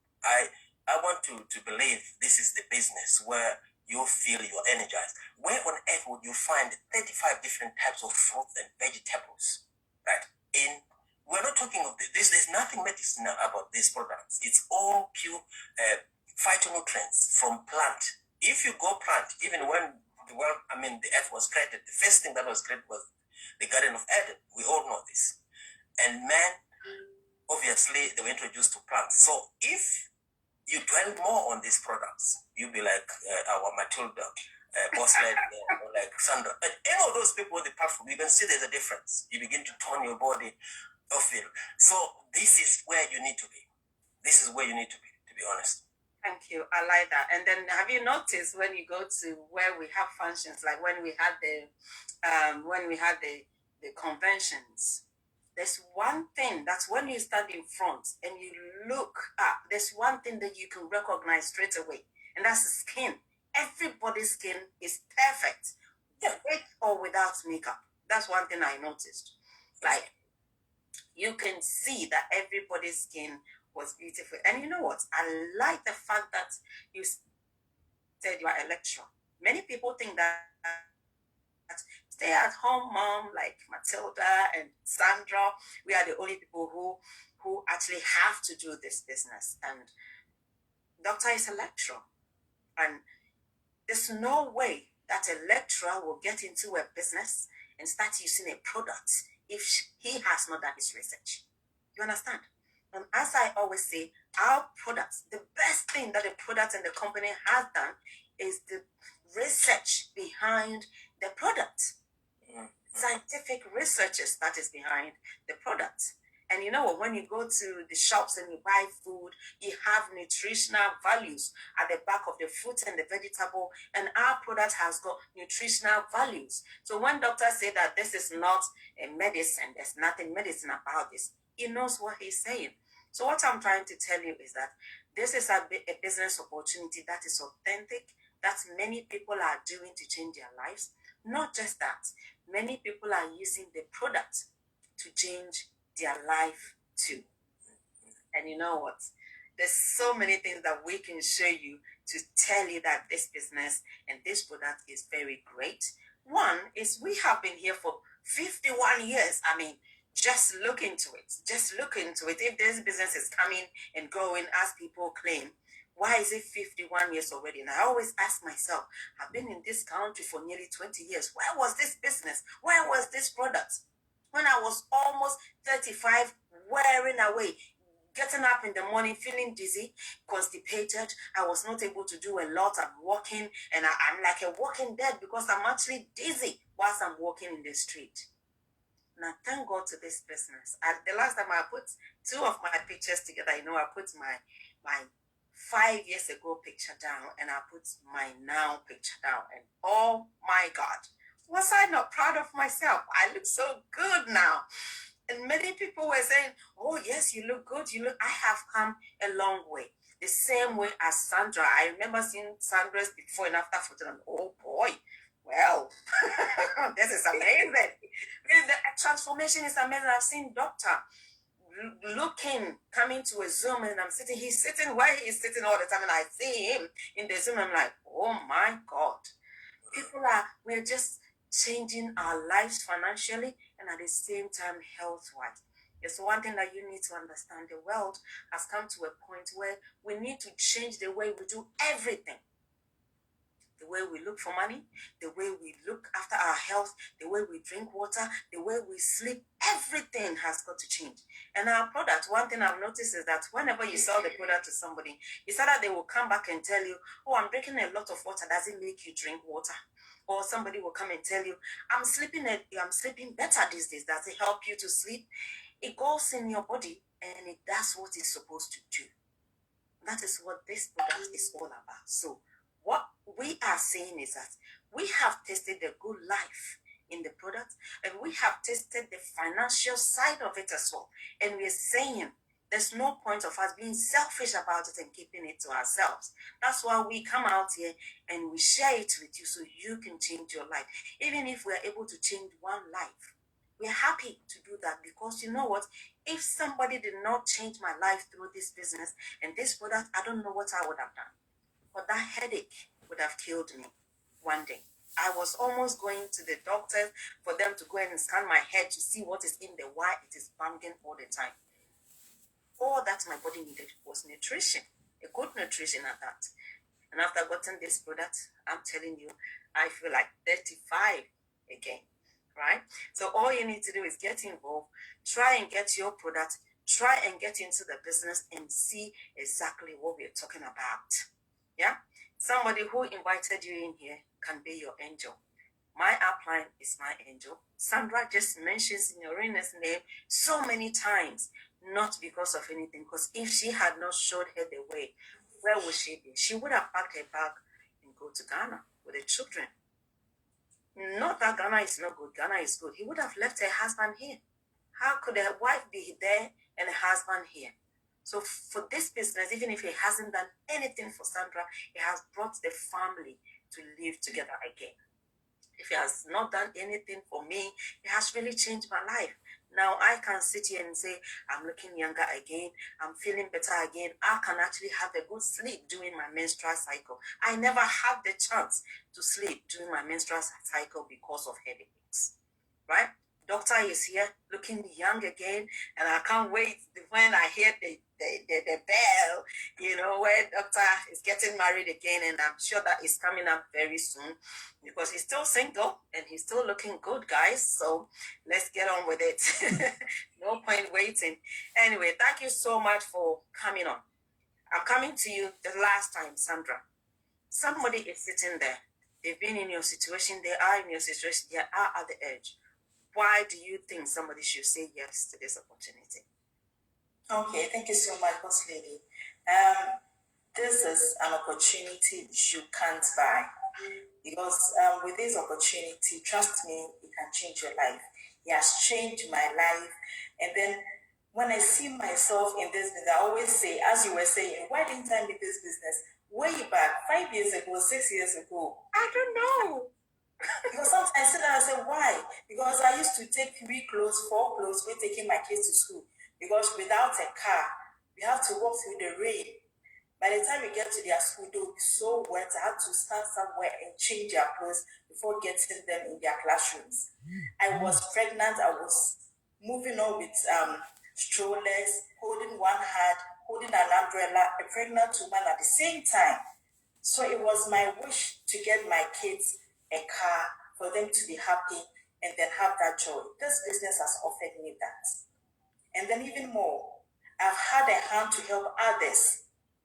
I want to believe this is the business where you feel you're energized. Where on earth would you find 35 different types of fruit and vegetables, right? We're not talking of this. There's nothing medicinal about these products. It's all pure phytonutrients from plant. If you go plant, even when the earth was created, the first thing that was created was the Garden of Eden. We all know this. And man, obviously, they were introduced to plants. So if you dwell more on these products, you'll be like our Matilda, Boss Lady, or like Sandra, and any of those people on the platform, you can see there's a difference. You begin to turn your body off it. So this is where you need to be. This is where you need to be honest. Thank you. I like that. And then have you noticed when you go to where we have functions, like when we had the conventions, there's one thing that's when you stand in front and you look up, there's one thing that you can recognize straight away, and that's the skin. Everybody's skin is perfect, with or without makeup. That's one thing I noticed. Like, you can see that everybody's skin was beautiful. And you know what? I like the fact that you said you are a lecturer. Many people think that stay at home mom like Matilda and Sandra, we are the only people who actually have to do this business. And doctor is a lecturer. And there's no way that a lecturer will get into a business and start using a product if he has not done his research. You understand? And as I always say, our products, the best thing that the product and the company has done is the research behind the product. Scientific researches that is behind the product. And you know what, when you go to the shops and you buy food, you have nutritional values at the back of the fruit and the vegetable, and our product has got nutritional values. So when doctors say that this is not a medicine, there's nothing medicine about this, he knows what he's saying. So what I'm trying to tell you is that this is a business opportunity that is authentic, that many people are doing to change their lives. Not just that, many people are using the product to change their life too. And you know what? There's so many things that we can show you to tell you that this business and this product is very great. One is we have been here for 51 years. I mean, just look into it. Just look into it. If this business is coming and going as people claim, why is it 51 years already? And I always ask myself, I've been in this country for nearly 20 years. Where was this business? Where was this product? When I was almost 35, wearing away, getting up in the morning, feeling dizzy, constipated. I was not able to do a lot. I'm walking, and I'm like a walking dead because I'm actually dizzy whilst I'm walking in the street. Now, thank God to this business. The last time I put two of my pictures together, I put my 5 years ago picture down, and I put my now picture down, and oh my God, was I not proud of myself? I look so good now. And many people were saying, oh yes, you look good. I have come a long way. The same way as Sandra. I remember seeing Sandra's before and after photo, and oh boy, well, this is amazing. The transformation is amazing. I've seen Doctor looking, coming to a Zoom, and he's sitting where he's sitting all the time, and I see him in the Zoom. I'm like, oh my God. We're just changing our lives financially and at the same time health-wise. It's one thing that you need to understand. The world has come to a point where we need to change the way we do everything. The way we look for money, the way we look after our health, the way we drink water, the way we sleep, everything has got to change. And our product, one thing I've noticed is that whenever you sell the product to somebody, it's either they will come back and tell you, oh, I'm drinking a lot of water, does it make you drink water? Or somebody will come and tell you, I'm sleeping better these days, does it help you to sleep? It goes in your body and it does what it's supposed to do. That is what this product is all about. So what we are saying is that we have tested the good life in the product, and we have tested the financial side of it as well. And we're saying there's no point of us being selfish about it and keeping it to ourselves. That's why we come out here and we share it with you so you can change your life. Even if we're able to change one life, we're happy to do that, because you know what? If somebody did not change my life through this business and this product, I don't know what I would have done. But that headache would have killed me one day. I was almost going to the doctor for them to go and scan my head to see what is in there, why it is banging all the time. All that my body needed was nutrition, a good nutrition at that. And after getting this product, I'm telling you, I feel like 35 again, right? So all you need to do is get involved, try and get your product, try and get into the business and see exactly what we're talking about. Yeah? Somebody who invited you in here can be your angel. My upline is my angel. Sandra just mentions Signorina's name so many times, not because of anything, because if she had not showed her the way, where would she be? She would have packed her bag and go to Ghana with the children. Not that Ghana is not good. Ghana is good. He would have left her husband here. How could a wife be there and a husband here? So for this business, even if he hasn't done anything for Sandra, he has brought the family to live together again. If he has not done anything for me, it has really changed my life. Now I can sit here and say, I'm looking younger again. I'm feeling better again. I can actually have a good sleep during my menstrual cycle. I never had the chance to sleep during my menstrual cycle because of headaches, right? Doctor is here looking young again, and I can't wait when I hear the bell, where doctor is getting married again, and I'm sure that is coming up very soon because he's still single and he's still looking good, guys. So let's get on with it. No point waiting. Anyway, thank you so much for coming on. I'm coming to you the last time, Sandra. Somebody is sitting there. They've been in your situation. They are in your situation. They are at the edge. Why do you think somebody should say yes to this opportunity? Okay, thank you so much, Boss Lady. This is an opportunity you can't buy because with this opportunity, trust me, it can change your life. It has changed my life. And then when I see myself in this business, I always say, as you were saying, why didn't I make this business way back, 5 years ago, 6 years ago? I don't know. Because sometimes I sit down and say, why? Because I used to take 3 clothes, 4 clothes when taking my kids to school. Because without a car, we have to walk through the rain. By the time we get to their school, they'll be so wet. I had to stand somewhere and change their clothes before getting them in their classrooms. I was pregnant. I was moving on with strollers, holding one hand, holding an umbrella, a pregnant woman at the same time. So it was my wish to get my kids a car for them to be happy and then have that joy. This business has offered me that. And then even more, I've had a hand to help others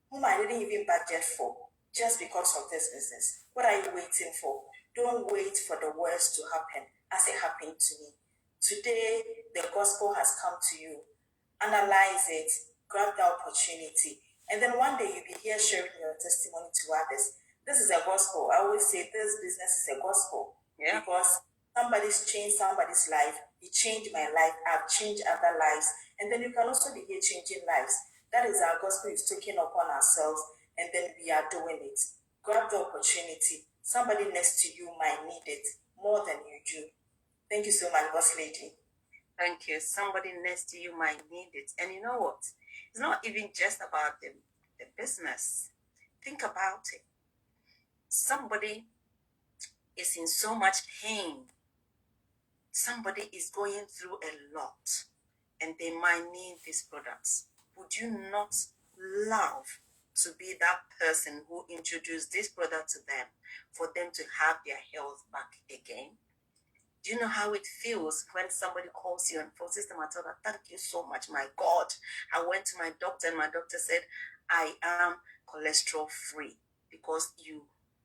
whom I didn't even budget for just because of this business. What are you waiting for? Don't wait for the worst to happen as it happened to me. Today, the gospel has come to you. Analyze it, grab the opportunity, and then one day you'll be here sharing your testimony to others. This is a gospel. I always say this business is a gospel because somebody's changed somebody's life. It changed my life. I've changed other lives. And then you can also be here changing lives. That is our gospel is taking upon ourselves, and then we are doing it. Grab the opportunity. Somebody next to you might need it more than you do. Thank you so much, Boss Lady. Thank you. Somebody next to you might need it. And you know what? It's not even just about the business. Think about it. Somebody is in so much pain. Somebody is going through a lot and they might need these products. Would you not love to be that person who introduced this product to them for them to have their health back again? Do you know how it feels when somebody calls you and forces them to tell them, thank you so much, my God. I went to my doctor and my doctor said, I am cholesterol free because you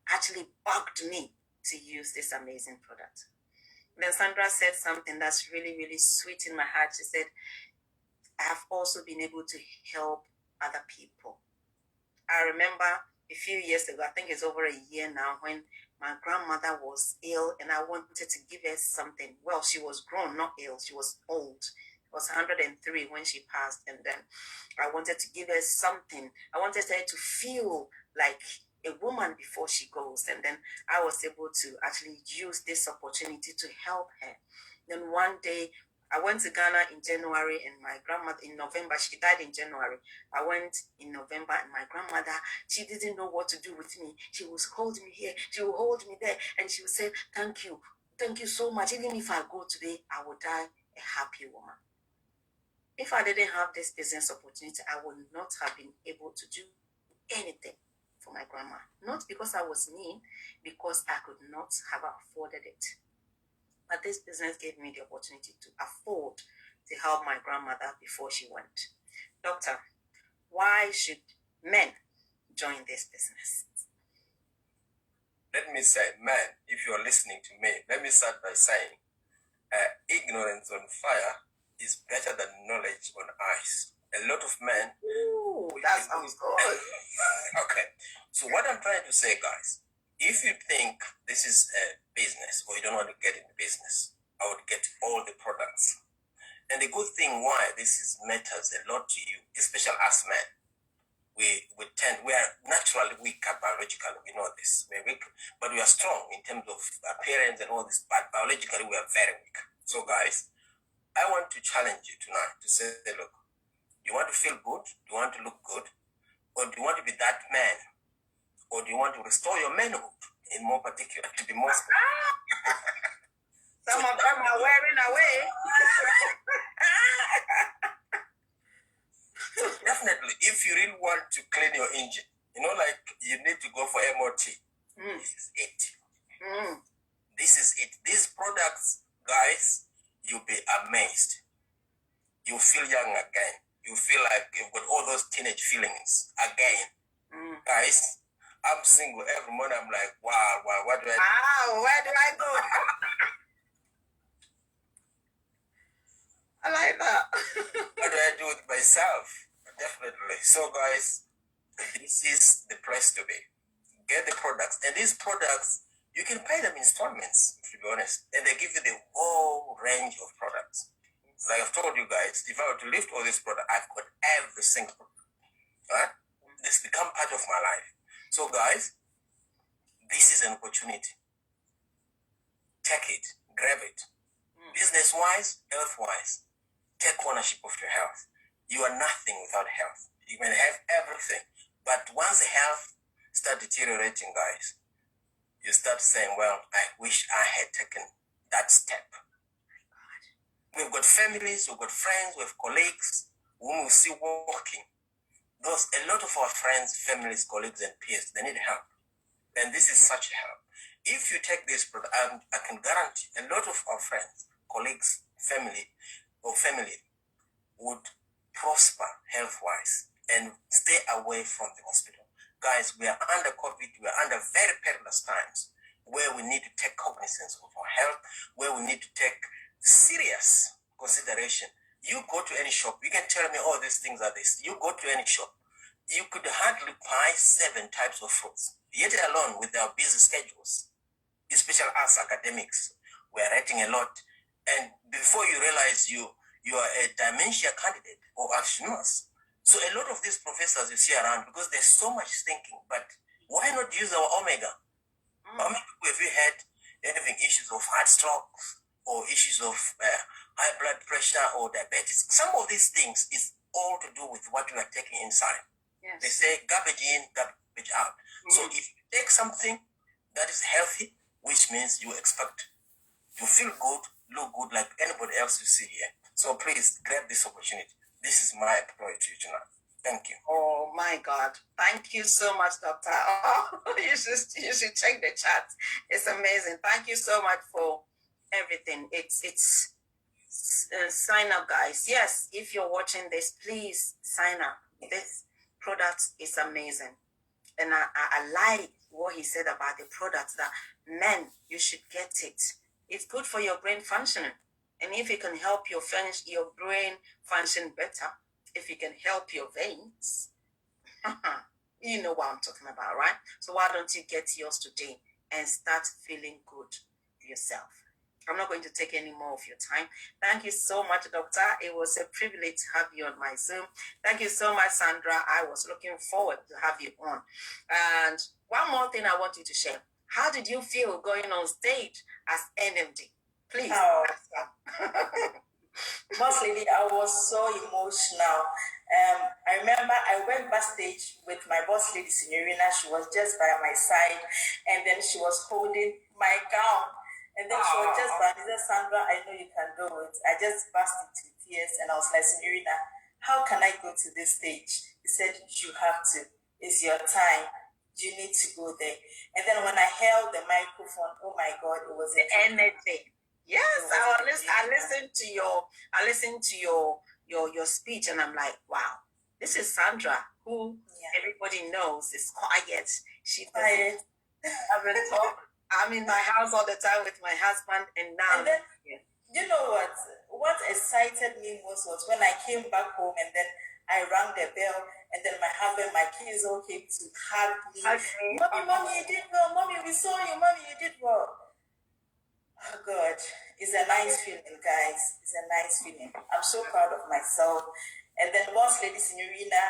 actually bugged me to use this amazing product. Then Sandra said something that's really, really sweet in my heart. She said, I have also been able to help other people. I remember a few years ago, I think it's over a year now, when my grandmother was ill and I wanted to give her something. Well, she was grown, not ill. She was old. She was 103 when she passed. And then I wanted to give her something. I wanted her to feel like a woman before she goes. And then I was able to actually use this opportunity to help her. Then one day, I went to Ghana in January and my grandmother in November. She died in January. I went in November and my grandmother, she didn't know what to do with me. She would hold me here. She would hold me there. And she would say, thank you. Thank you so much. Even if I go today, I will die a happy woman. If I didn't have this business opportunity, I would not have been able to do anything for my grandma. Not because I was mean, because I could not have afforded it. But this business gave me the opportunity to afford to help my grandmother before she went. Doctor, why should men join this business? let me say, man, if you are listening to me, let me start by saying, ignorance on fire is better than knowledge on ice. A lot of men. Ooh, that sounds good. Okay. So what I'm trying to say, guys, if you think this is a business or you don't want to get into business, I would get all the products. And the good thing why this is matters a lot to you, especially us men, we are naturally weaker biologically. We know this. We're weak, but we are strong in terms of appearance and all this. But biologically, we are very weak. So, guys, I want to challenge you tonight to say, look, you want to feel good? Do you want to look good? Or do you want to be that man? Or do you want to restore your manhood in more particular, to be more specific? Some of them are wearing away. So definitely, if you really want to clean your engine, like you need to go for MOT. This is it. This is it. These products, guys, you'll be amazed. You feel young again. You feel like you've got all those teenage feelings again. Guys, I'm single every morning. I'm like, wow, what do I do? Wow, where do I go? I like that. What do I do with myself? Definitely. So, guys, this is the place to be. Get the products. And these products, you can pay them installments, to be honest. And they give you the whole range of products. Like I've told you guys, if I were to lift all these products, I've got every single product. Right? This become part of my life. So, guys, this is an opportunity. Take it. Grab it. Business-wise, health-wise, take ownership of your health. You are nothing without health. You can have everything. But once the health start deteriorating, guys, you start saying, well, I wish I had taken that step. We've got families, we've got friends, we've colleagues whom we see walking. A lot of our friends, families, colleagues, and peers, they need help. And this is such help. If you take this product, I can guarantee a lot of our friends, colleagues, family would prosper health-wise and stay away from the hospital. Guys, we are under COVID. We are under very perilous times where we need to take cognizance of our health, where we need to take serious consideration. You go to any shop, you can tell me all these things are this. You go to any shop, you could hardly buy 7 types of fruits, yet alone with our busy schedules, especially us academics. We are writing a lot, and before you realize you are a dementia candidate or Alzheimer's. So a lot of these professors you see around, because there's so much thinking, but why not use our omega? How many people have you had having issues of heart strokes or issues of high blood pressure or diabetes? Some of these things is all to do with what you are taking inside. Yes. They say garbage in, garbage out. So if you take something that is healthy, which means you expect to feel good, look good like anybody else you see here. So please grab this opportunity. This is my approach to you tonight. Thank you. Oh my God. Thank you so much, Doctor. Oh, you should check the chat. It's amazing. Thank you so much for everything. It's sign up, guys. Yes, if you're watching this, please sign up. This product is amazing. And I like what he said about the product, that men, you should get it. It's good for your brain function. And if it can help your brain function better, if it can help your veins, you know what I'm talking about, right? So why don't you get yours today and start feeling good yourself? I'm not going to take any more of your time. Thank you so much, Doctor. It was a privilege to have you on my Zoom. Thank you so much, Sandra. I was looking forward to have you on. And one more thing I want you to share. How did you feel going on stage as NMD? Please. Oh. Boss lady, I was so emotional. I remember I went backstage with my boss lady, Signorina. She was just by my side, and then she was holding my gown. And then she was just by me, said, Sandra, I know you can do it. I just burst into tears, and I was like, Signorina, how can I go to this stage? He said, you have to. It's your time. You need to go there. And then when I held the microphone, oh my God, it was the energy. Yes, I listened to your speech, and I'm like, wow, this is Sandra, who everybody knows is quiet. She quiet. I'm in my house all the time with my husband, and now. And then, you know what? What excited me most was when I came back home and then I rang the bell, and then my husband, my kids all came to hug me. Okay. Mommy, you did well. Mommy, we saw you. Mommy, you did well. Oh God, it's a nice feeling, guys. It's a nice feeling. I'm so proud of myself. And then once Lady Signorina,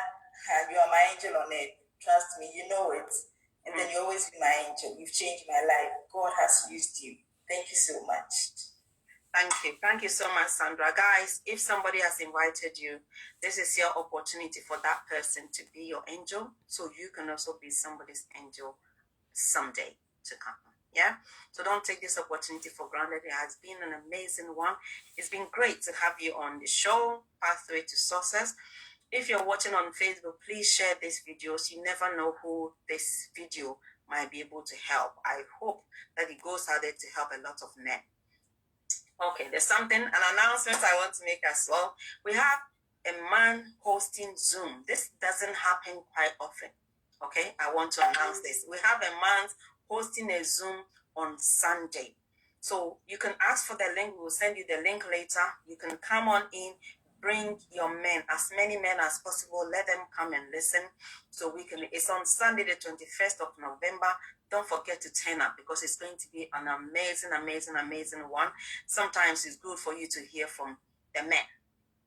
you are my angel on earth. Trust me, you know it. And then you always be my angel. You've changed my life. God has used you. Thank you so much. Thank you. Thank you so much, Sandra. Guys, if somebody has invited you, this is your opportunity for that person to be your angel, so you can also be somebody's angel someday to come. Yeah? So don't take this opportunity for granted. It has been an amazing one. It's been great to have you on the show, Pathway to Success. If you're watching on Facebook, please share these videos. You never know who this video might be able to help. I hope that it goes out there to help a lot of men. Okay, there's something, an announcement I want to make as well. We have a man hosting Zoom. This doesn't happen quite often. Okay, I want to announce this. We have a man hosting a Zoom on Sunday. So you can ask for the link. We'll send you the link later. You can come on in, bring your men, as many men as possible. Let them come and listen. So we can, it's on Sunday, the 21st of November. Don't forget to turn up, because it's going to be an amazing, amazing, amazing one. Sometimes it's good for you to hear from the men.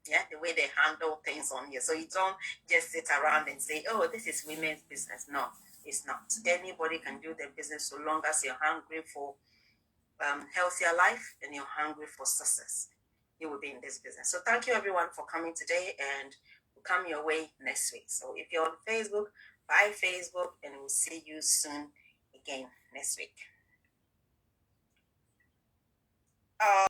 Yeah, the way they handle things on here. So you don't just sit around and say, oh, this is women's business. No, it's not. Anybody can do their business so long as you're hungry for healthier life and you're hungry for success. You will be in this business. So thank you everyone for coming today, and we'll come your way next week. So if you're on Facebook, buy Facebook, and we'll see you soon again next week.